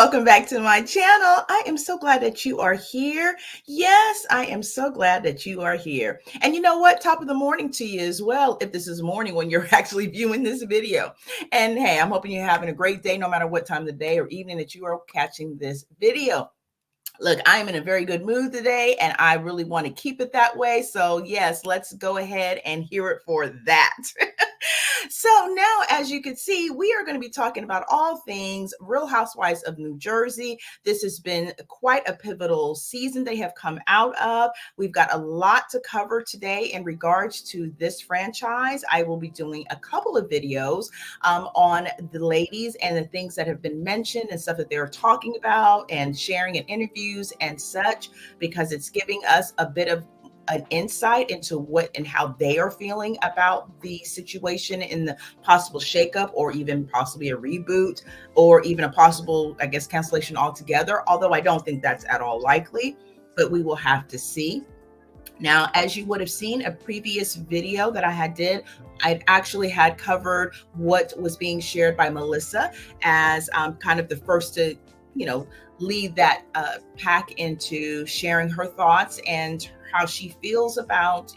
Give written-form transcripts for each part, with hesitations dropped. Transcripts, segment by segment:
Welcome back to my channel. I am so glad that you are here. Yes, I am so glad that you are here. And you know what? Top of the morning to you as well, if this is morning when you're actually viewing this video. And hey, I'm hoping you're having a great day, no matter what time of the day or evening that you are catching this video. Look, I am in a very good mood today, and I really want to keep it that way. So yes, let's go ahead and hear it for that. So now, as you can see, we are going to be talking about all things Real Housewives of New Jersey. This has been quite a pivotal season they have come out of. We've got a lot to cover today in regards to this franchise. I will be doing a couple of videos on the ladies and the things that have been mentioned and stuff that they're talking about and sharing in interviews and such, because it's giving us a bit of an insight into what and how they are feeling about the situation in the possible shakeup, or even possibly a reboot, or even a possible, I guess, cancellation altogether. Although I don't think that's at all likely, but we will have to see. Now, as you would have seen a previous video that I did, I actually had covered what was being shared by Melissa as kind of the first to, lead that pack into sharing her thoughts and how she feels about,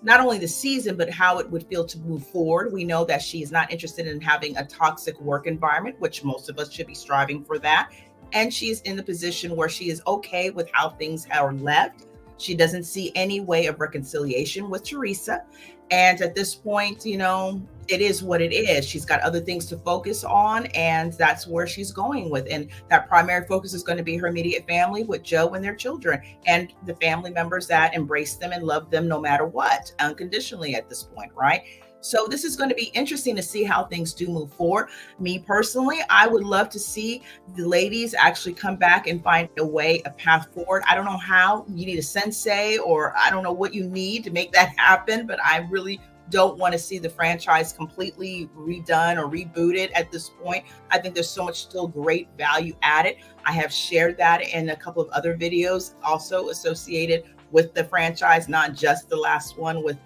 not only the season, but how it would feel to move forward. We know that she is not interested in having a toxic work environment, which most of us should be striving for that. And she is in the position where she is okay with how things are left. She doesn't see any way of reconciliation with Teresa. And at this point, it is what it is. She's got other things to focus on, and that's where she's going with. And that primary focus is going to be her immediate family with Joe and their children, and the family members that embrace them and love them no matter what, unconditionally at this point, right? So this is going to be interesting to see how things do move forward. Me personally, I would love to see the ladies actually come back and find a path forward. I don't know how. You need a sensei, or I don't know what you need to make that happen, but I really don't want to see the franchise completely redone or rebooted at this point. I think there's so much still great value added. I have shared that in a couple of other videos also associated with the franchise, not just the last one with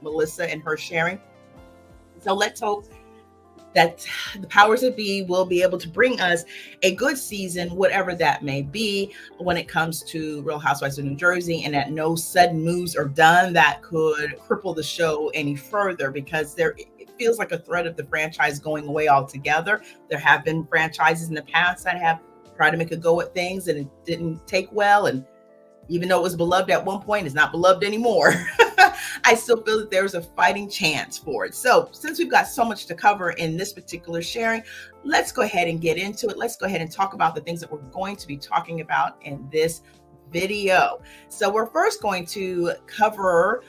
Melissa and her sharing. So let's hope that the powers that be will be able to bring us a good season, whatever that may be, when it comes to Real Housewives of New Jersey, and that no sudden moves are done that could cripple the show any further, because it feels like a threat of the franchise going away altogether. There have been franchises in the past that have tried to make a go at things and it didn't take well. And even though it was beloved at one point, it's not beloved anymore. I still feel that there's a fighting chance for it. So since we've got so much to cover in this particular sharing, let's go ahead and get into it. Let's go ahead and talk about the things that we're going to be talking about in this video. So we're first going to cover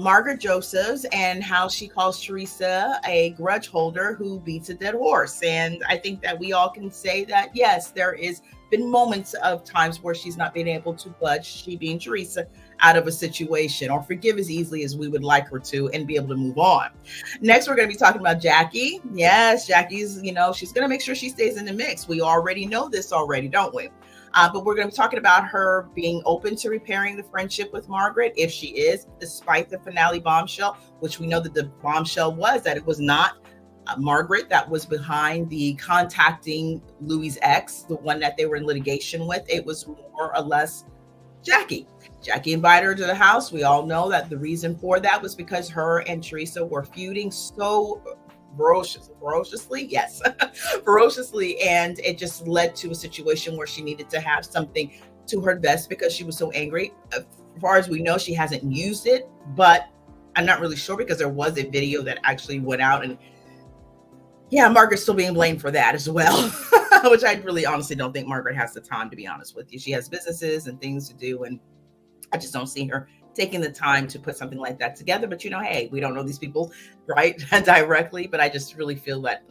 Margaret Josephs and how she calls Teresa a grudge holder who beats a dead horse. And I think that we all can say that, yes, there is been moments of times where she's not been able to budge, she being Teresa, out of a situation or forgive as easily as we would like her to and be able to move on. Next, we're going to be talking about Jackie. Yes, Jackie's, she's going to make sure she stays in the mix. We already know this already, don't we? But we're going to be talking about her being open to repairing the friendship with Margaret, if she is, despite the finale bombshell, which we know that the bombshell was that it was not Margaret that was behind the contacting Louis' ex, the one that they were in litigation with. It was more or less Jackie. Jackie invited her to the house. We all know that the reason for that was because her and Teresa were feuding so ferociously, yes, ferociously, and it just led to a situation where she needed to have something to her vest because she was so angry. As far as we know, she hasn't used it, but I'm not really sure, because there was a video that actually went out, and yeah, Margaret's still being blamed for that as well, which I really honestly don't think Margaret has the time, to be honest with you. She has businesses and things to do, and I just don't see her taking the time to put something like that together. But hey, we don't know these people, right, directly, but I just really feel that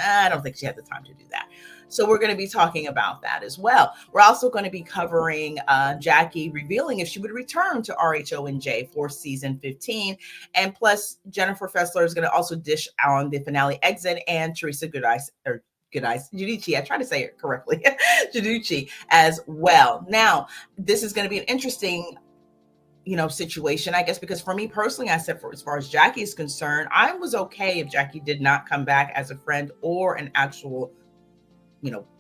I don't think she had the time to do that. So we're going to be talking about that as well. We're also going to be covering Jackie revealing if she would return to RHONJ for season 15. And plus, Jennifer Fessler is going to also dish on the finale exit, and Teresa Giudice, I try to say it correctly, Giudice as well. Now, this is going to be an interesting situation, I guess, because for me personally, I said, as far as Jackie is concerned, I was okay if Jackie did not come back as a friend or an actual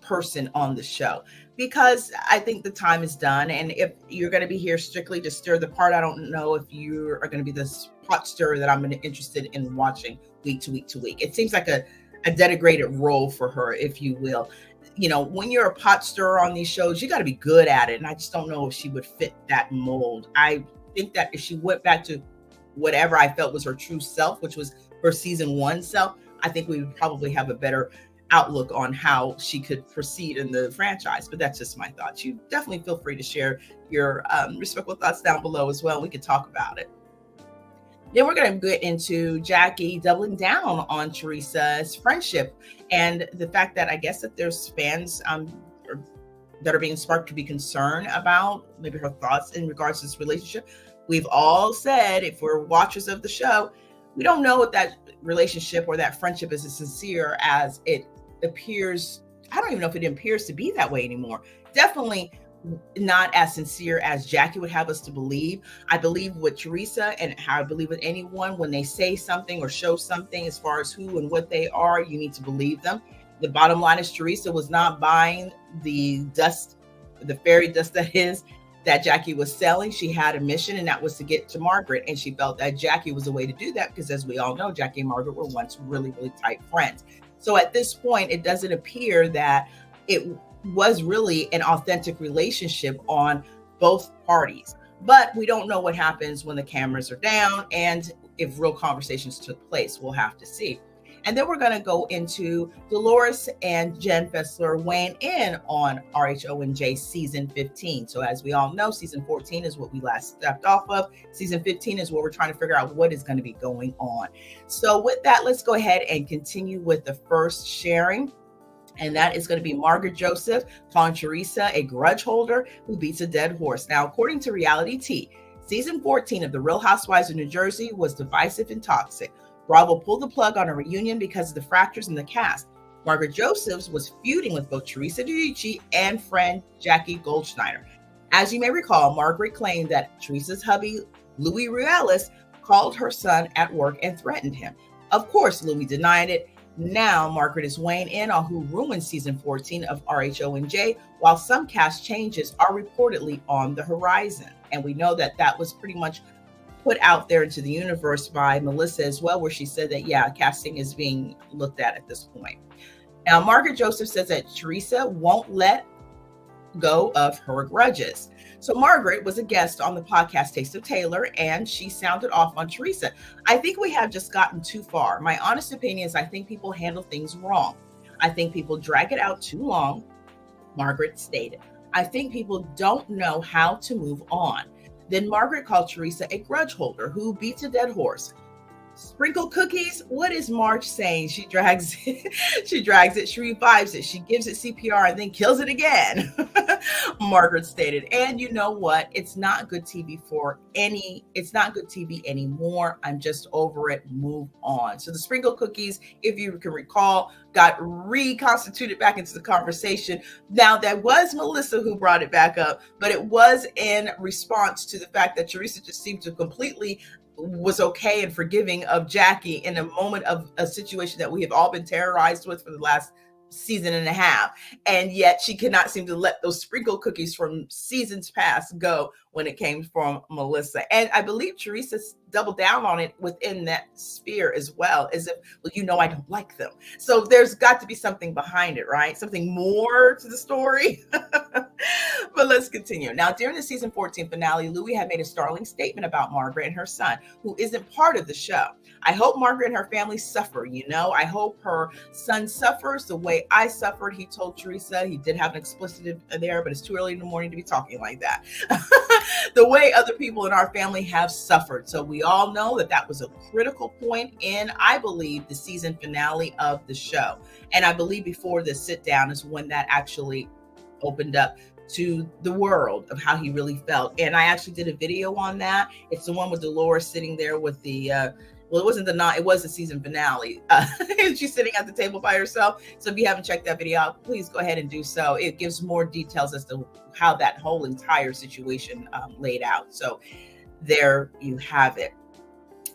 person on the show, because I think the time is done. And if you're going to be here strictly to stir the pot, I don't know if you are going to be this pot stirrer that I'm interested in watching week to week to week. It seems like a denigrated role for her, if you will. When you're a pot stirrer on these shows, you got to be good at it. And I just don't know if she would fit that mold. I think that if she went back to whatever I felt was her true self, which was her season 1 self, I think we would probably have a better outlook on how she could proceed in the franchise. But that's just my thoughts. You definitely feel free to share your respectful thoughts down below as well. We could talk about it. Then we're going to get into Jackie doubling down on Teresa's friendship, and the fact that I guess that there's fans that are being sparked to be concerned about maybe her thoughts in regards to this relationship. We've all said, if we're watchers of the show, we don't know if that relationship or that friendship is as sincere as it appears. I don't even know if it appears to be that way anymore. Definitely not as sincere as Jackie would have us to believe. I believe with Teresa, and how I believe with anyone, when they say something or show something as far as who and what they are, you need to believe them. The bottom line is Teresa was not buying the dust, the fairy dust that Jackie was selling. She had a mission, and that was to get to Margaret. And she felt that Jackie was a way to do that, because as we all know, Jackie and Margaret were once really, really tight friends. So at this point, it doesn't appear that it was really an authentic relationship on both parties. But we don't know what happens when the cameras are down, and if real conversations took place. We'll have to see. And then we're going to go into Delores and Jen Fessler weighing in on RHONJ season 15. So as we all know, season 14 is what we last stepped off of. Season 15 is where we're trying to figure out what is going to be going on. So with that, let's go ahead and continue with the first sharing. And that is going to be Margaret Joseph calling Teresa a grudge holder who beats a dead horse. Now, according to Reality T, season 14 of The Real Housewives of New Jersey was divisive and toxic. Bravo pulled the plug on a reunion because of the fractures in the cast. Margaret Josephs was feuding with both Teresa Giudice and friend Jackie Goldschneider. As you may recall, Margaret claimed that Teresa's hubby, Louis Ruelas, called her son at work and threatened him. Of course, Louis denied it. Now, Margaret is weighing in on who ruined season 14 of RHONJ, while some cast changes are reportedly on the horizon. And we know that that was pretty much put out there into the universe by Melissa as well, where she said that, yeah, casting is being looked at this point. Now, Margaret Joseph says that Teresa won't let go of her grudges. So Margaret was a guest on the podcast Taste of Taylor, and she sounded off on Teresa. I think we have just gotten too far. My honest opinion is I think people handle things wrong. I think people drag it out too long, Margaret stated. I think people don't know how to move on. Then Margaret called Teresa a grudge holder who beats a dead horse. Sprinkle cookies? What is Marge saying? She drags it, she revives it, she gives it CPR and then kills it again, Margaret stated. And you know what? It's not good TV anymore. I'm just over it. Move on. So the sprinkle cookies, if you can recall, got reconstituted back into the conversation. Now, that was Melissa who brought it back up, but it was in response to the fact that Teresa just seemed to completely was okay and forgiving of Jackie in a moment of a situation that we have all been terrorized with for the last season and a half. And yet she cannot seem to let those sprinkle cookies from seasons past go when it came from Melissa. And I believe Teresa doubled down on it within that sphere as well, as if, well, I don't like them. So there's got to be something behind it, right? Something more to the story. But let's continue. Now, during the season 14 finale, Louis had made a startling statement about Margaret and her son, who isn't part of the show. I hope Margaret and her family suffer, I hope her son suffers the way I suffered, he told Teresa. He did have an explicit there, but it's too early in the morning to be talking like that. The way other people in our family have suffered. So we all know that that was a critical point in, I believe, the season finale of the show. And I believe before the sit down is when that actually opened up to the world of how he really felt. And I actually did a video on that. It's the one with Delores sitting there with the, it was the season finale. She's sitting at the table by herself. So if you haven't checked that video out, please go ahead and do so. It gives more details as to how that whole entire situation laid out. So there you have it.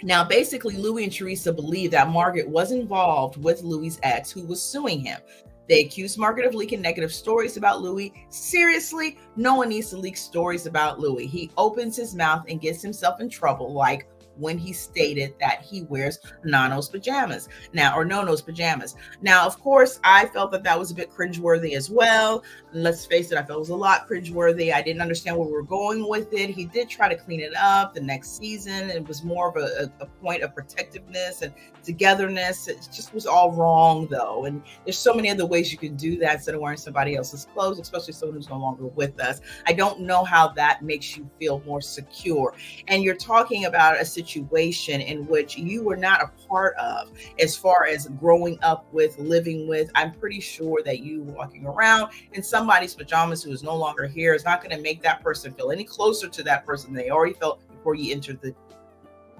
Now, basically, Louis and Teresa believe that Margaret was involved with Louis's ex, who was suing him. They accused Margaret of leaking negative stories about Louis. Seriously, no one needs to leak stories about Louis. He opens his mouth and gets himself in trouble, like when he stated that he wears Nano's pajamas now, or Nono's pajamas. Now, of course, I felt that that was a bit cringeworthy as well. Let's face it, I felt it was a lot cringeworthy. I didn't understand where we were going with it. He did try to clean it up the next season. It was more of a point of protectiveness and togetherness. It just was all wrong, though. And there's so many other ways you can do that instead of wearing somebody else's clothes, especially someone who's no longer with us. I don't know how that makes you feel more secure. And you're talking about a situation in which you were not a part of as far as growing up with, living with. I'm pretty sure that you walking around in somebody's pajamas who is no longer here is not going to make that person feel any closer to that person than they already felt before you entered the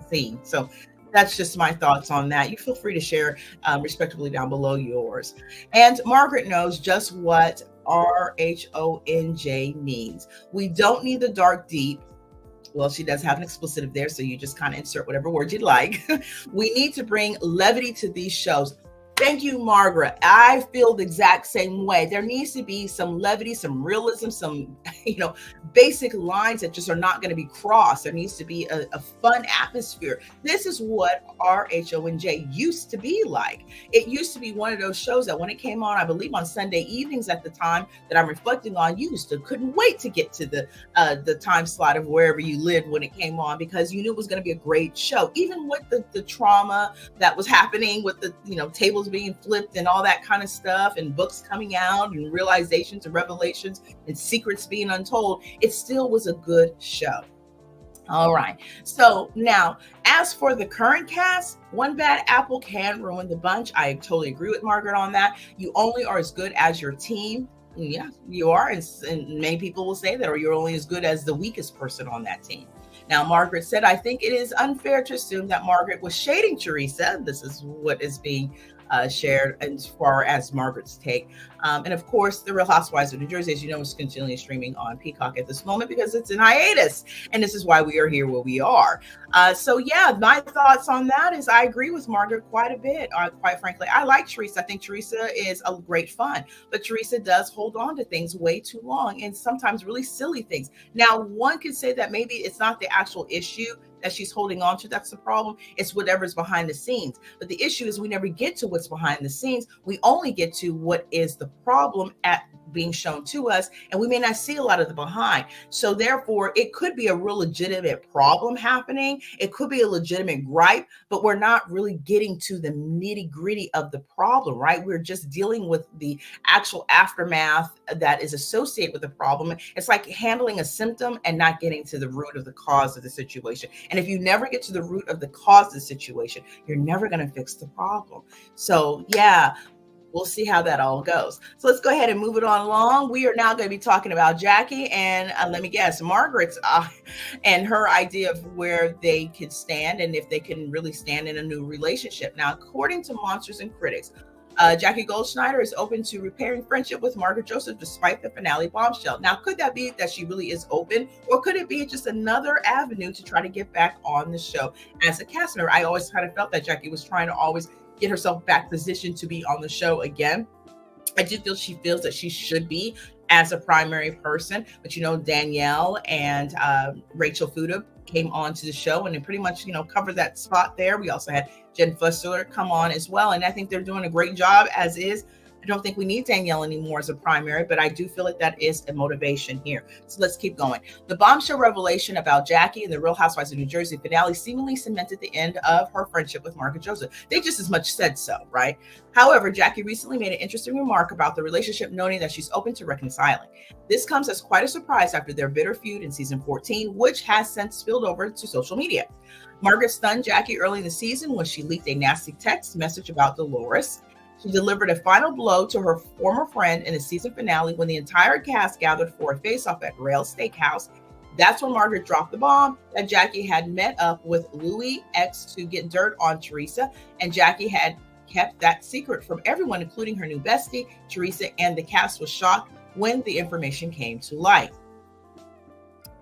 scene. So that's just my thoughts on that. You feel free to share respectively down below yours. And Margaret knows just what RHONJ means. We don't need the dark deep. Well, she does have an expletive there, so you just kind of insert whatever word you'd like. We need to bring levity to these shows. Thank you, Margaret. I feel the exact same way. There needs to be some levity, some realism, some, basic lines that just are not going to be crossed. There needs to be a fun atmosphere. This is what RHONJ used to be like. It used to be one of those shows that when it came on, I believe on Sunday evenings at the time that I'm reflecting on, you couldn't wait to get to the time slot of wherever you lived when it came on, because you knew it was going to be a great show. Even with the trauma that was happening with the, tables being flipped and all that kind of stuff, and books coming out and realizations and revelations and secrets being untold, it still was a good show. All right. So now, as for the current cast, one bad apple can ruin the bunch. I totally agree with Margaret on that. You only are as good as your team. Yeah, you are. And many people will say that, or you're only as good as the weakest person on that team. Now, Margaret said, I think it is unfair to assume that Margaret was shading Teresa. This is what is being shared as far as Margaret's take. And of course, The Real Housewives of New Jersey, as you know, is continually streaming on Peacock at this moment because it's in hiatus. And this is why we are here where we are. So yeah, my thoughts on that is I agree with Margaret quite a bit. Quite frankly, I like Teresa. I think Teresa is a great fun, but Teresa does hold on to things way too long and sometimes really silly things. Now, one could say that maybe it's not the actual issue that she's holding on to that's the problem. It's whatever's behind the scenes. But the issue is we never get to what's behind the scenes. We only get to what is the problem at being shown to us, and we may not see a lot of the behind. So therefore, it could be a real legitimate problem happening. It could be a legitimate gripe, but we're not really getting to the nitty gritty of the problem, right? We're just dealing with the actual aftermath that is associated with the problem. It's like handling a symptom and not getting to the root of the cause of the situation. And if you never get to the root of the cause of the situation, you're never going to fix the problem. So yeah, we'll see how that all goes. So let's go ahead and move it on along. We are now going to be talking about Jackie and let me guess, Margaret's and her idea of where they could stand and if they can really stand in a new relationship. Now, according to Monsters and Critics, Jackie Goldschneider is open to repairing friendship with Margaret Joseph despite the finale bombshell. Now, could that be that she really is open, or could it be just another avenue to try to get back on the show as a cast member? I always kind of felt that Jackie was trying to always get herself back positioned to be on the show again. I do feel she feels that she should be as a primary person, but Danielle and Rachel Fuda came on to the show and they pretty much, covered that spot there. We also had Jen Fusler come on as well. And I think they're doing a great job as is. I don't think we need Danielle anymore as a primary, but I do feel like that is a motivation here. So let's keep going. The bombshell revelation about Jackie and the Real Housewives of New Jersey finale seemingly cemented the end of her friendship with Margaret Joseph. They just as much said so, right? However, Jackie recently made an interesting remark about the relationship, noting that she's open to reconciling. This comes as quite a surprise after their bitter feud in season 14, which has since spilled over to social media. Margaret stunned Jackie early in the season when she leaked a nasty text message about Delores. She delivered a final blow to her former friend in the season finale when the entire cast gathered for a face-off at Rail Steakhouse. That's when Margaret dropped the bomb that Jackie had met up with Louis X to get dirt on Teresa, and Jackie had kept that secret from everyone, including her new bestie, Teresa, and the cast was shocked when the information came to light.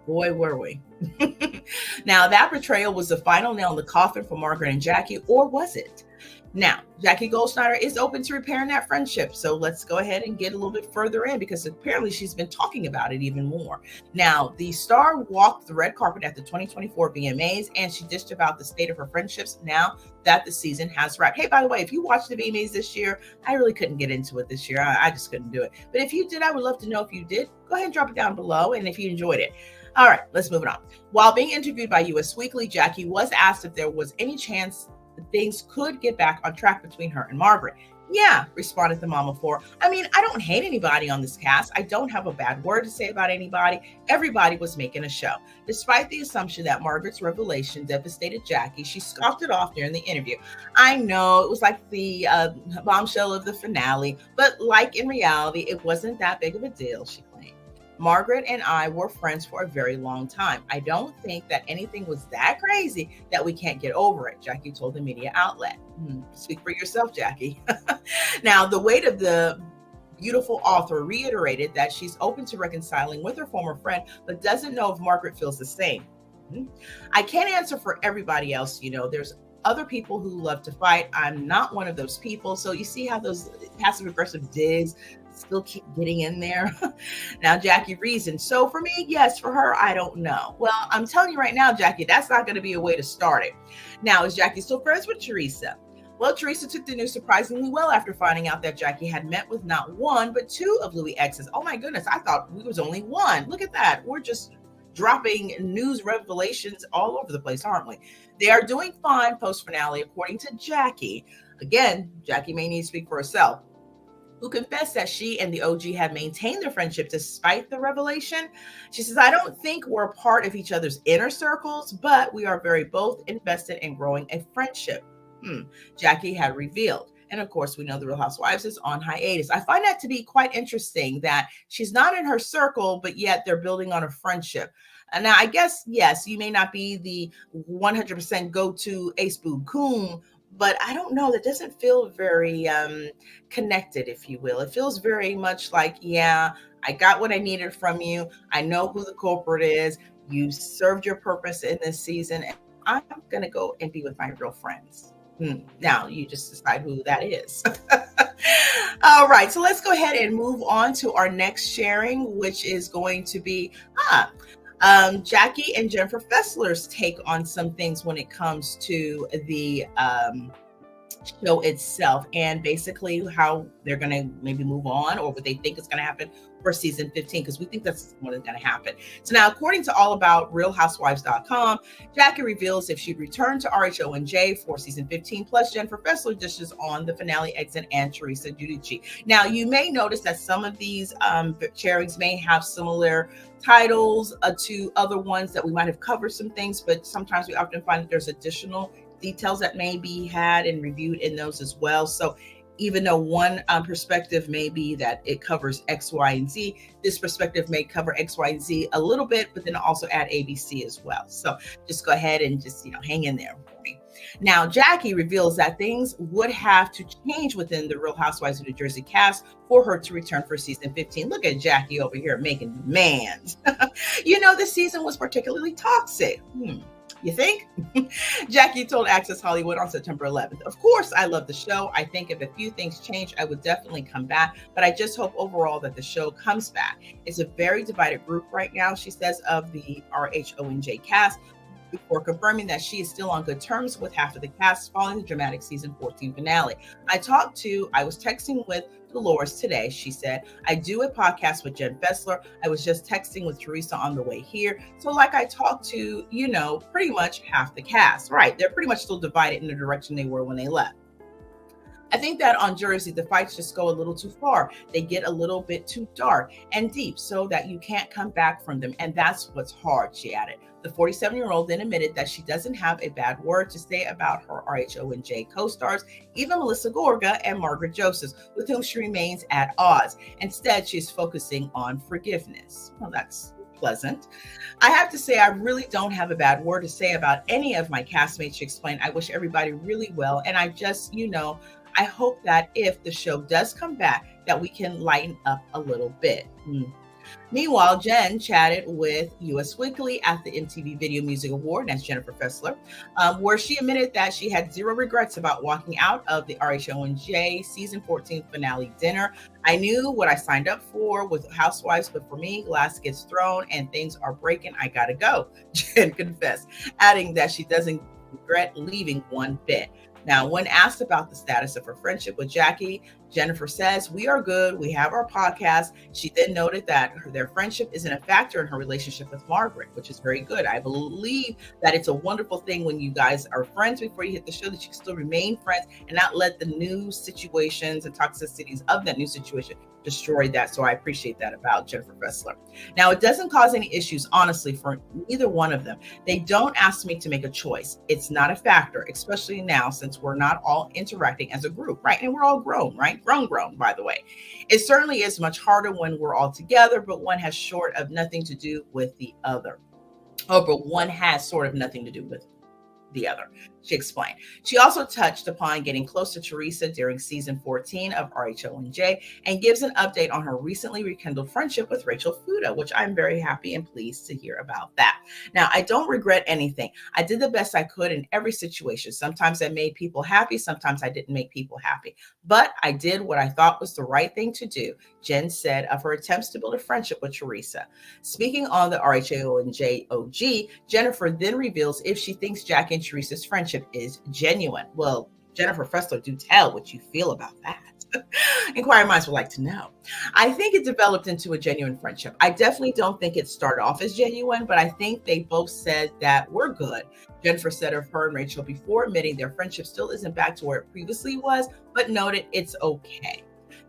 Boy, were we. Now, that betrayal was the final nail in the coffin for Margaret and Jackie, or was it? Now, Jackie Goldschneider is open to repairing that friendship. So let's go ahead and get a little bit further in because apparently she's been talking about it even more. Now, the star walked the red carpet at the 2024 VMAs and she dished about the state of her friendships now that the season has wrapped. Hey, by the way, if you watched the VMAs this year, I really couldn't get into it this year. I just couldn't do it. But if you did, I would love to know if you did. Go ahead and drop it down below and if you enjoyed it. All right, let's move it on. While being interviewed by US Weekly, Jackie was asked if there was any chance things could get back on track between her and Margaret. Yeah, responded the mama for. I mean, I don't hate anybody on this cast. I don't have a bad word to say about anybody. Everybody was making a show. Despite the assumption that Margaret's revelation devastated Jackie, she scoffed it off during the interview. I know it was like the bombshell of the finale, but like in reality, it wasn't that big of a deal, she claimed. Margaret and I were friends for a very long time. I don't think that anything was that crazy that we can't get over it, Jackie told the media outlet. Speak for yourself, Jackie. Now, the weight of the beautiful author reiterated that she's open to reconciling with her former friend, but doesn't know if Margaret feels the same. I can't answer for everybody else. You know, there's other people who love to fight. I'm not one of those people. So you see how those passive aggressive digs still keep getting in there. Now, Jackie reasoned. So for me, yes. For her, I don't know. Well, I'm telling you right now, Jackie, that's not going to be a way to start it. Now, is Jackie still friends with Teresa? Well, Teresa took the news surprisingly well after finding out that Jackie had met with not one, but two of Louis' exes. Oh my goodness, I thought we was only one. Look at that. We're just dropping news revelations all over the place, aren't we? They are doing fine post-finale, according to Jackie. Again, Jackie may need to speak for herself, who confessed that she and the OG have maintained their friendship despite the revelation. She says, I don't think we're a part of each other's inner circles, but we are very both invested in growing a friendship. Jackie had revealed. And of course, we know the Real Housewives is on hiatus. I find that to be quite interesting that she's not in her circle, but yet they're building on a friendship. And now I guess, yes, you may not be the 100% go-to ace boo coon, but I don't know, that doesn't feel very connected, if you will. It feels very much like, yeah, I got what I needed from you. I know who the culprit is. You served your purpose in this season. And I'm going to go and be with my real friends. Now you just decide who that is. All right, so let's go ahead and move on to our next sharing, which is going to be Jackie and Jennifer Fessler's take on some things when it comes to the show itself and basically how they're going to maybe move on or what they think is going to happen for season 15, because we think that's what is going to happen. So now, according to allaboutrealhousewives.com, Jackie reveals if she'd return to RHONJ for season 15, plus Jennifer Fessler dishes on the finale exit and Teresa Giudice. Now, you may notice that some of these sharings may have similar titles to other ones that we might have covered some things, but sometimes we often find that there's additional details that may be had and reviewed in those as well. So even though one perspective may be that it covers X, Y, and Z, this perspective may cover X, Y, and Z a little bit, but then also add ABC as well. So just go ahead and just, hang in there for me. Now, Jackie reveals that things would have to change within the Real Housewives of New Jersey cast for her to return for season 15. Look at Jackie over here making demands. This season was particularly toxic. You think? Jackie told Access Hollywood on September 11th, of course, I love the show. I think if a few things change, I would definitely come back. But I just hope overall that the show comes back. It's a very divided group right now, she says, of the RHONJ cast, before confirming that she is still on good terms with half of the cast following the dramatic season 14 finale. I was texting with Delores today. She said, I do a podcast with Jen Fessler. I was just texting with Teresa on the way here. So like I talked to, pretty much half the cast, right? They're pretty much still divided in the direction they were when they left. I think that on Jersey, the fights just go a little too far. They get a little bit too dark and deep so that you can't come back from them. And that's what's hard, she added. The 47-year-old then admitted that she doesn't have a bad word to say about her RHONJ co-stars, even Melissa Gorga and Margaret Joseph, with whom she remains at odds. Instead, she's focusing on forgiveness. Well, that's pleasant. I have to say, I really don't have a bad word to say about any of my castmates, she explained. I wish everybody really well. And I just, I hope that if the show does come back, that we can lighten up a little bit. Meanwhile, Jen chatted with US Weekly at the MTV Video Music Award, that's Jennifer Fessler, where she admitted that she had zero regrets about walking out of the RHONJ season 14 finale dinner. I knew what I signed up for with Housewives, but for me, glass gets thrown and things are breaking. I gotta go, Jen confessed, adding that she doesn't regret leaving one bit. Now, when asked about the status of her friendship with Jackie, Jennifer says, "We are good. We have our podcast." She then noted that their friendship isn't a factor in her relationship with Margaret, which is very good. I believe that it's a wonderful thing when you guys are friends before you hit the show, that you can still remain friends and not let the new situations and toxicities of that new situation destroy that. So I appreciate that about Jennifer Fessler. Now, it doesn't cause any issues, honestly, for either one of them. They don't ask me to make a choice. It's not a factor, especially now since we're not all interacting as a group, right? And we're all grown, right? Grown, by the way. It certainly is much harder when we're all together, but one has sort of nothing to do with the other. Oh, but one has sort of nothing to do with the other, she explained. She also touched upon getting close to Teresa during season 14 of RHONJ and gives an update on her recently rekindled friendship with Rachel Fuda, which I'm very happy and pleased to hear about that. Now, I don't regret anything. I did the best I could in every situation. Sometimes I made people happy, sometimes I didn't make people happy, but I did what I thought was the right thing to do, Jen said of her attempts to build a friendship with Teresa. Speaking on the RHONJ OG, Jennifer then reveals if she thinks Jackie and Teresa's friendship is genuine. Well, Jennifer Fessler, do tell what you feel about that. Inquiring minds would like to know. I think it developed into a genuine friendship. I definitely don't think it started off as genuine, but I think they both said that we're good. Jennifer said of her and Rachel before, admitting their friendship still isn't back to where it previously was, but noted it's okay.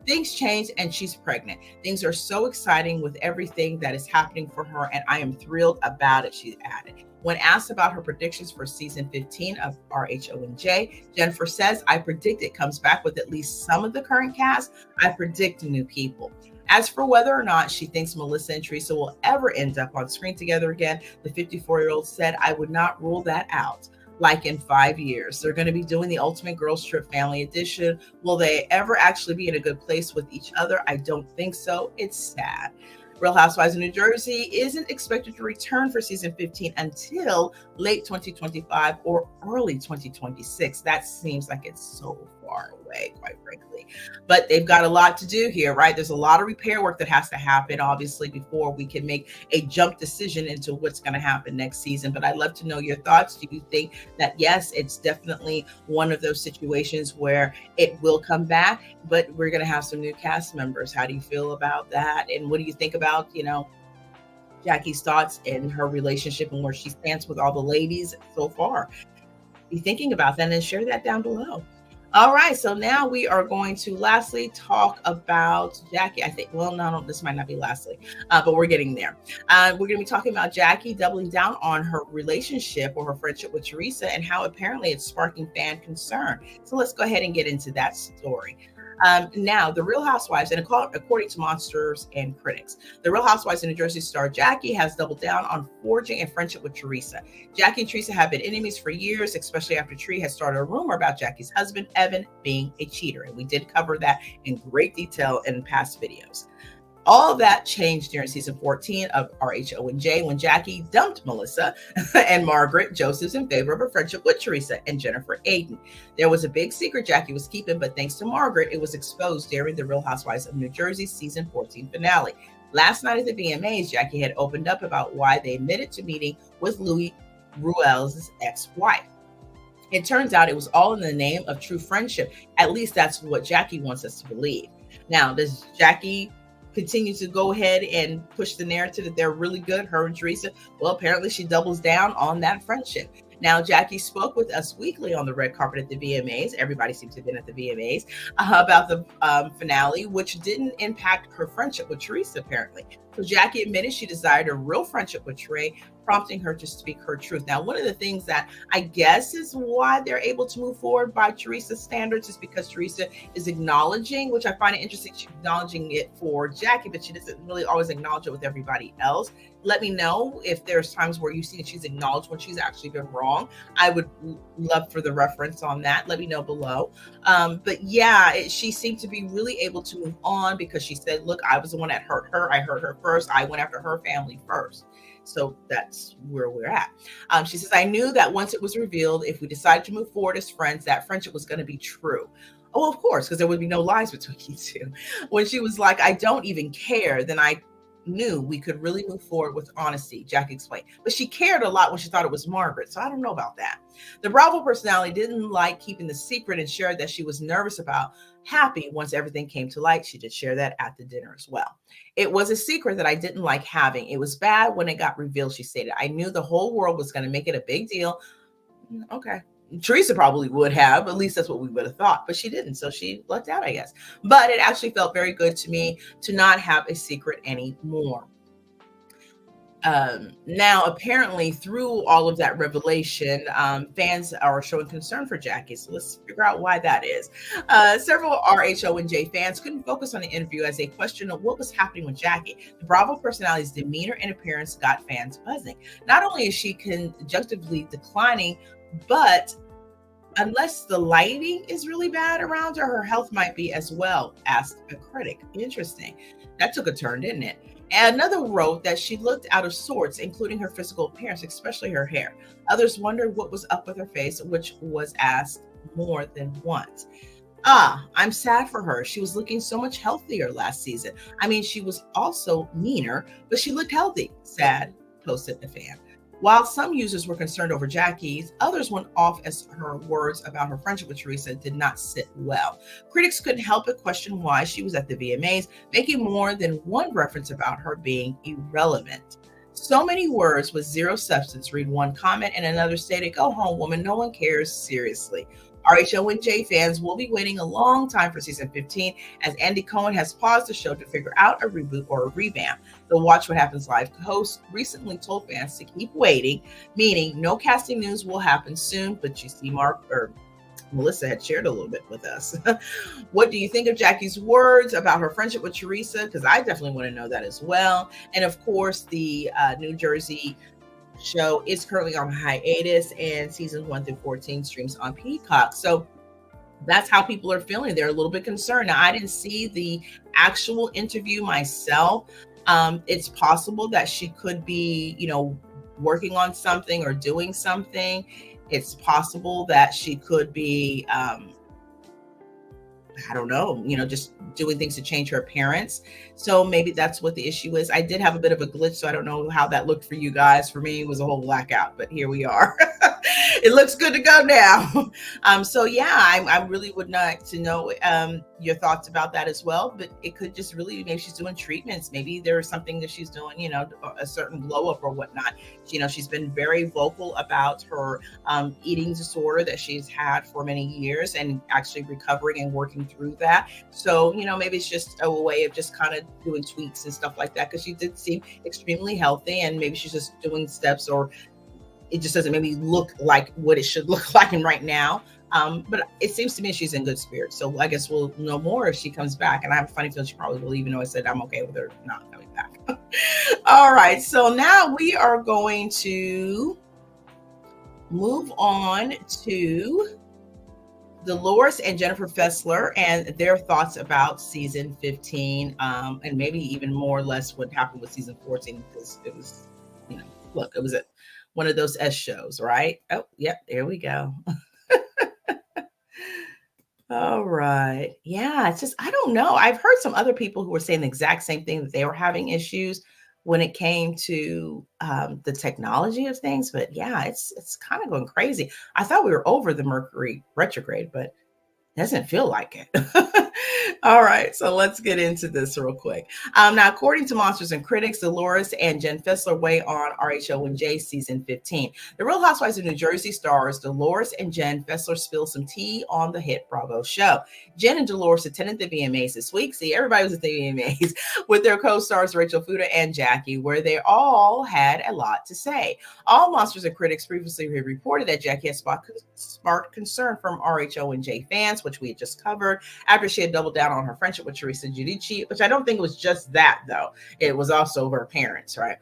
Things changed and she's pregnant. Things are so exciting with everything that is happening for her, and I am thrilled about it, she added. When asked about her predictions for season 15 of RHONJ, Jennifer says, "I predict it comes back with at least some of the current cast. I predict new people." As for whether or not she thinks Melissa and Teresa will ever end up on screen together again, the 54-year-old said, "I would not rule that out. Like in 5 years, they're going to be doing the Ultimate Girls Trip Family Edition. Will they ever actually be in a good place with each other? I don't think so. It's sad." Real Housewives of New Jersey isn't expected to return for season 15 until late 2025 or early 2026. That seems like it's so far away, quite frankly. But they've got a lot to do here, right? There's a lot of repair work that has to happen, obviously, before we can make a jump decision into what's going to happen next season. But I'd love to know your thoughts. Do you think that, yes, it's definitely one of those situations where it will come back, but we're going to have some new cast members? How do you feel about that? And what do you think about, Jackie's thoughts and her relationship and where she stands with all the ladies so far? Be thinking about that and share that down below. All right, so now we are going to lastly talk about Jackie. I think, well, no, this might not be lastly, but we're getting there. We're going to be talking about Jackie doubling down on her relationship or her friendship with Teresa and how apparently it's sparking fan concern. So let's go ahead and get into that story. Now, the Real Housewives, and according to Monsters and Critics, the Real Housewives of New Jersey star Jackie has doubled down on forging a friendship with Teresa. Jackie and Teresa have been enemies for years, especially after Tree has started a rumor about Jackie's husband, Evan, being a cheater. And we did cover that in great detail in past videos. All of that changed during season 14 of RHONJ when Jackie dumped Melissa and Margaret Josephs in favor of a friendship with Teresa and Jennifer Aiden. There was a big secret Jackie was keeping, but thanks to Margaret, it was exposed during the Real Housewives of New Jersey season 14 finale. Last night at the VMAs, Jackie had opened up about why they admitted to meeting with Louis Ruel's ex-wife. It turns out it was all in the name of true friendship. At least that's what Jackie wants us to believe. Now, does Jackie continue to go ahead and push the narrative that they're really good, her and Teresa? Well, apparently she doubles down on that friendship. Now, Jackie spoke with Us Weekly on the red carpet at the VMAs. Everybody seems to have been at the VMAs about the finale, which didn't impact her friendship with Teresa, apparently. So Jackie admitted she desired a real friendship with Trey, prompting her to speak her truth. Now, one of the things that I guess is why they're able to move forward by Teresa's standards is because Teresa is acknowledging, which I find it interesting, she's acknowledging it for Jackie, but she doesn't really always acknowledge it with everybody else. Let me know if there's times where you see that she's acknowledged when she's actually been wrong. wrong. I would love for the reference on that. Let me know below. But yeah, she seemed to be really able to move on because she said, look, I was the one that hurt her. I hurt her first. I went after her family first. So that's where we're at. She says, I knew that once it was revealed, if we decided to move forward as friends, that friendship was going to be true. Oh, of course, because there would be no lies between you two. When she was like, I don't even care, then I knew we could really move forward with honesty, Jack explained. But she cared a lot when she thought it was Margaret, so I don't know about that. The Bravo personality didn't like keeping the secret and shared that she was nervous about happy once everything came to light. She did share that at the dinner as well. It was a secret that I didn't like having. It was bad when it got revealed, she stated. I knew the whole world was going to make it a big deal. Okay. Teresa probably would have, at least that's what we would have thought, but she didn't. So she lucked out, I guess. But it actually felt very good to me to not have a secret anymore. Now, apparently, through all of that revelation, fans are showing concern for Jackie. So let's figure out why that is. Several RHONJ fans couldn't focus on the interview as they questioned what was happening with Jackie. The Bravo personality's demeanor and appearance got fans buzzing. Not only is she conjunctively declining, but unless the lighting is really bad around her, her health might be as well, asked a critic. Interesting. That took a turn, didn't it? And another wrote that she looked out of sorts, including her physical appearance, especially her hair. Others wondered what was up with her face, which was asked more than once. I'm sad for her. She was looking so much healthier last season. I mean, she was also meaner, but she looked healthy. Sad, posted the fan. While some users were concerned over Jackie's, others went off as her words about her friendship with Teresa did not sit well. Critics couldn't help but question why she was at the VMAs, making more than one reference about her being irrelevant. So many words with zero substance, read one comment, and another stated, go home, woman, no one cares, seriously. RHONJ fans will be waiting a long time for season 15 as Andy Cohen has paused the show to figure out a reboot or a revamp. The Watch What Happens Live host recently told fans to keep waiting, meaning no casting news will happen soon, but you see Melissa had shared a little bit with us. What do you think of Jackie's words about her friendship with Teresa? Because I definitely want to know that as well. And of course, the New Jersey show is currently on hiatus and seasons 1 through 14 streams on Peacock. So that's how people are feeling. They're a little bit concerned. Now, I didn't see the actual interview myself. It's possible that she could be, working on something or doing something. It's possible that she could be, I don't know, just doing things to change her appearance. So maybe that's what the issue is. I did have a bit of a glitch, so I don't know how that looked for you guys. For me, it was a whole blackout, but here we are. It looks good to go now. So yeah, I really would like to know your thoughts about that as well. But it could just really, maybe she's doing treatments. Maybe there's something that she's doing, a certain glow up or whatnot. She's been very vocal about her eating disorder that she's had for many years and actually recovering and working through that. So, maybe it's just a way of just kind of doing tweaks and stuff like that, because she did seem extremely healthy, and maybe she's just doing steps, or it just doesn't maybe look like what it should look like right now. But it seems to me she's in good spirits. So I guess we'll know more if she comes back. And I have a funny feeling she probably will, even though I said I'm okay with her not coming back. All right. So now we are going to move on to Delores and Jennifer Fessler and their thoughts about season 15, and maybe even more or less what happened with season 14, because it was, look, it was one of those S shows, right? Oh, yep, there we go. All right. Yeah, it's just, I don't know. I've heard some other people who were saying the exact same thing, that they were having issues when it came to the technology of things. But yeah, it's kind of going crazy. I thought we were over the Mercury retrograde, but it doesn't feel like it. All right, so let's get into this real quick. Now, according to Monsters and Critics, Delores and Jen Fessler weigh on RHONJ season 15. The Real Housewives of New Jersey stars Delores and Jen Fessler spill some tea on the hit Bravo show. Jen and Delores attended the VMAs this week. See, everybody was at the VMAs with their co-stars Rachel Fuda and Jackie, where they all had a lot to say. All Monsters and Critics previously reported that Jackie had sparked concern from RHONJ fans, which we had just covered, after she had double down on her friendship with Teresa Giudice, which I don't think it was just that, though. It was also her parents, right?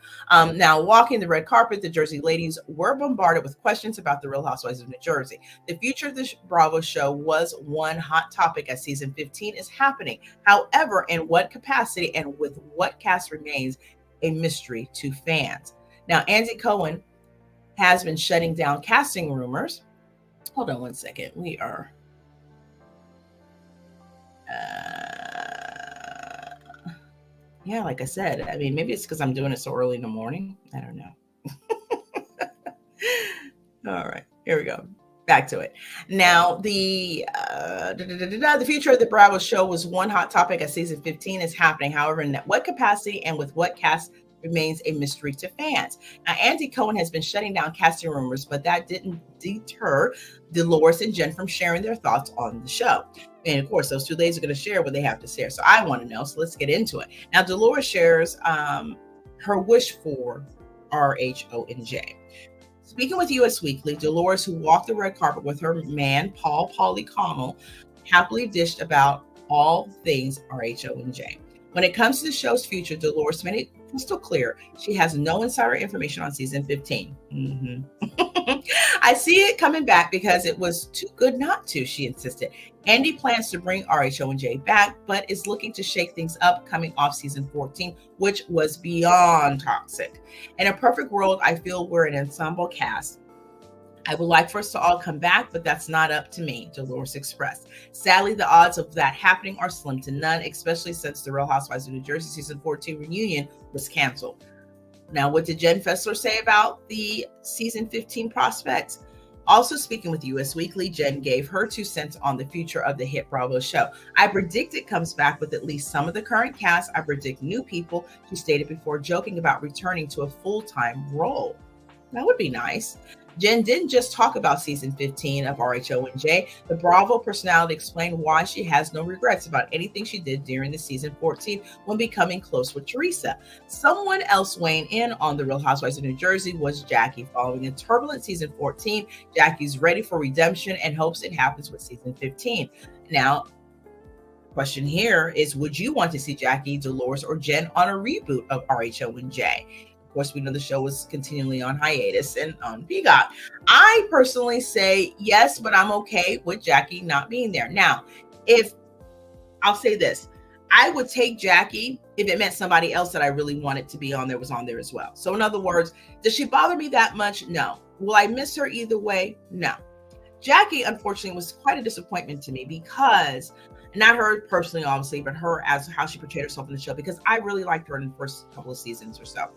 Now, walking the red carpet, the Jersey ladies were bombarded with questions about the Real Housewives of New Jersey. The future of the Bravo show was one hot topic as season 15 is happening. However, in what capacity and with what cast remains a mystery to fans. Now, Andy Cohen has been shutting down casting rumors. Hold on one second. We are... yeah, like I said, I mean, maybe it's because I'm doing it so early in the morning. I don't know. All right, here we go. Back to it. Now, the future of the Bravo show was one hot topic as season 15 is happening. However, in what capacity and with what cast remains a mystery to fans. Now, Andy Cohen has been shutting down casting rumors, but that didn't deter Delores and Jen from sharing their thoughts on the show. And of course, those two ladies are going to share what they have to share. So I want to know. So let's get into it. Now, Delores shares her wish for RHONJ. Speaking with US Weekly, Delores, who walked the red carpet with her man, Paulie Connell, happily dished about all things RHONJ. When it comes to the show's future, Delores made it crystal clear she has no insider information on season 15. I see it coming back because it was too good not to, she insisted. Andy plans to bring RHONJ back, but is looking to shake things up coming off season 14, which was beyond toxic. In a perfect world, I feel we're an ensemble cast. I would like for us to all come back, but that's not up to me, Delores expressed. Sadly, the odds of that happening are slim to none, especially since the Real Housewives of New Jersey season 14 reunion was canceled. Now, what did Jen Fessler say about the season 15 prospects? Also speaking with US Weekly, Jen gave her 2 cents on the future of the hit Bravo show. I predict it comes back with at least some of the current cast. I predict new people, she stated before joking about returning to a full-time role. That would be nice. Jen didn't just talk about season 15 of RHONJ. The Bravo personality explained why she has no regrets about anything she did during the season 14 when becoming close with Teresa. Someone else weighing in on the Real Housewives of New Jersey was Jackie. Following a turbulent season 14, Jackie's ready for redemption and hopes it happens with season 15. Now, question here is, would you want to see Jackie, Delores, or Jen on a reboot of RHONJ? Of course, we know the show was continually on hiatus and on Peacock. I personally say yes, but I'm okay with Jackie not being there. Now, if I'll say this, I would take Jackie if it meant somebody else that I really wanted to be on there was on there as well. So in other words, does she bother me that much? No. Will I miss her either way? No. Jackie, unfortunately, was quite a disappointment to me because, not her personally, obviously, but her as how she portrayed herself in the show, because I really liked her in the first couple of seasons or so.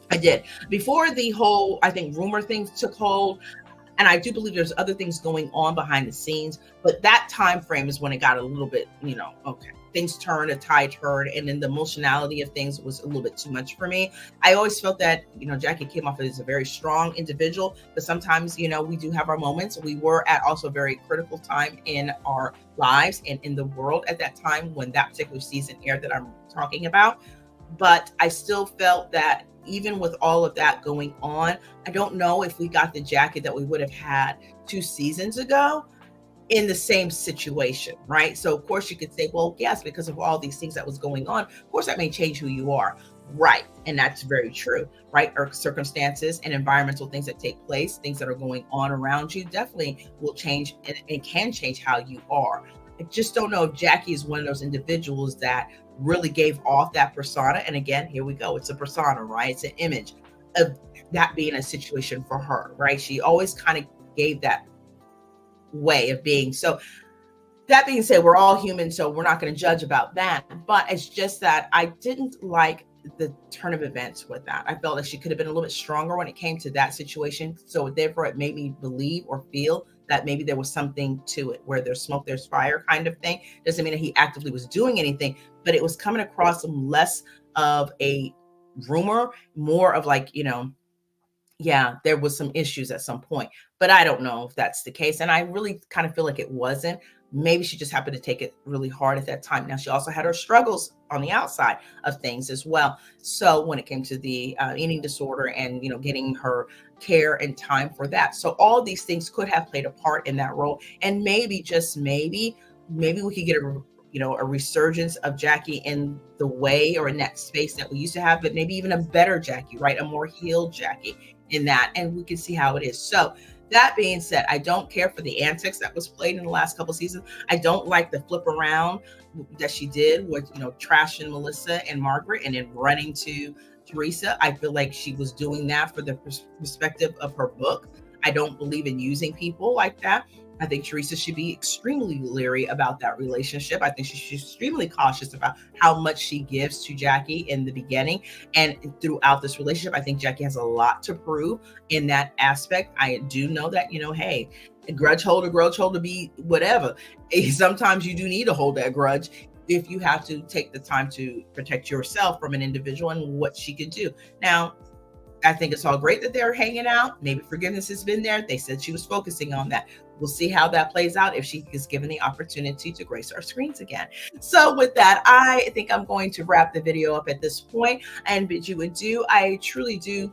I did. Before the whole, I think, rumor things took hold, and I do believe there's other things going on behind the scenes, but that time frame is when it got a little bit, okay. Things turned, a tide turned, and then the emotionality of things was a little bit too much for me. I always felt that, Jackie came off as a very strong individual, but sometimes, we do have our moments. We were at also a very critical time in our lives and in the world at that time when that particular season aired that I'm talking about. But I still felt that even with all of that going on, I don't know if we got the Jackie that we would have had 2 seasons ago in the same situation, right? So of course you could say, well, yes, because of all these things that was going on, of course that may change who you are. Right. And that's very true, right? Or circumstances and environmental things that take place, things that are going on around you definitely will change and can change how you are. I just don't know if Jackie is one of those individuals that really gave off that persona. And again, here we go. It's a persona, right? It's an image of that being a situation for her, right? She always kind of gave that way of being. So that being said, we're all human, so we're not going to judge about that. But it's just that I didn't like the turn of events with that. I felt like she could have been a little bit stronger when it came to that situation. So therefore, it made me believe or feel that maybe there was something to it, where there's smoke, there's fire kind of thing. Doesn't mean that he actively was doing anything, but it was coming across less of a rumor, more of like, yeah, there was some issues at some point, but I don't know if that's the case. And I really kind of feel like it wasn't. Maybe she just happened to take it really hard at that time. Now, she also had her struggles on the outside of things as well. So when it came to the eating disorder and, getting her care and time for that. So all these things could have played a part in that role. And maybe, just maybe we could get a a resurgence of Jackie in the way or in that space that we used to have, but maybe even a better Jackie, right? A more healed Jackie in that. And we can see how it is. So that being said, I don't care for the antics that was played in the last couple of seasons. I don't like the flip around that she did with, trashing Melissa and Margaret and then running to Teresa. I feel like she was doing that for the perspective of her book. I don't believe in using people like that. I think Teresa should be extremely leery about that relationship. I think she should be extremely cautious about how much she gives to Jackie in the beginning and throughout this relationship. I think Jackie has a lot to prove in that aspect. I do know that, hey, a grudge holder be whatever. Sometimes you do need to hold that grudge if you have to take the time to protect yourself from an individual and what she could do. Now, I think it's all great that they're hanging out. Maybe forgiveness has been there. They said she was focusing on that. We'll see how that plays out if she is given the opportunity to grace our screens again. So with that, I think I'm going to wrap the video up at this point and bid you adieu. I truly do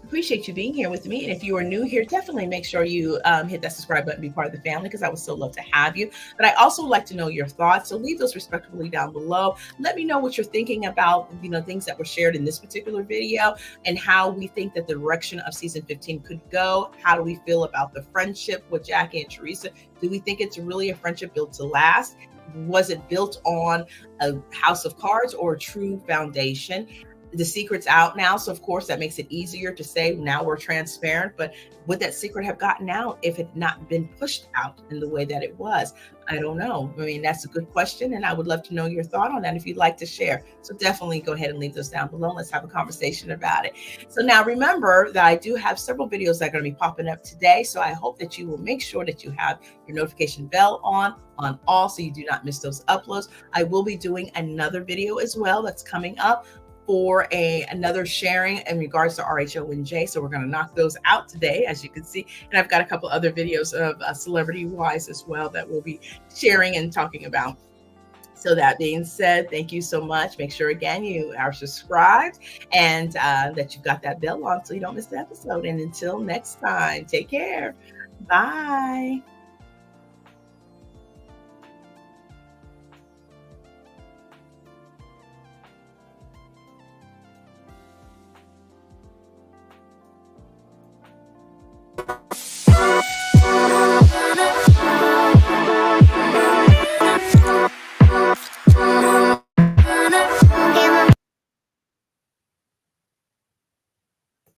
appreciate you being here with me. And if you are new here, definitely make sure you hit that subscribe button, be part of the family, because I would so love to have you. But I also like to know your thoughts. So leave those respectively down below. Let me know what you're thinking about, things that were shared in this particular video and how we think that the direction of season 15 could go. How do we feel about the friendship with Jackie and Teresa? Do we think it's really a friendship built to last? Was it built on a house of cards or a true foundation? The secret's out now, so of course that makes it easier to say now we're transparent, but would that secret have gotten out if it had not been pushed out in the way that it was? I don't know. I mean, that's a good question, and I would love to know your thought on that if you'd like to share. So definitely go ahead and leave those down below. Let's have a conversation about it. So now remember that I do have several videos that are going to be popping up today, so I hope that you will make sure that you have your notification bell on all so you do not miss those uploads. I will be doing another video as well that's coming up for another sharing in regards to RHONJ. So we're going to knock those out today, as you can see. And I've got a couple other videos of celebrity wise as well that we'll be sharing and talking about. So that being said, thank you so much. Make sure again you are subscribed and that you've got that bell on so you don't miss the episode. And until next time, take care. Bye.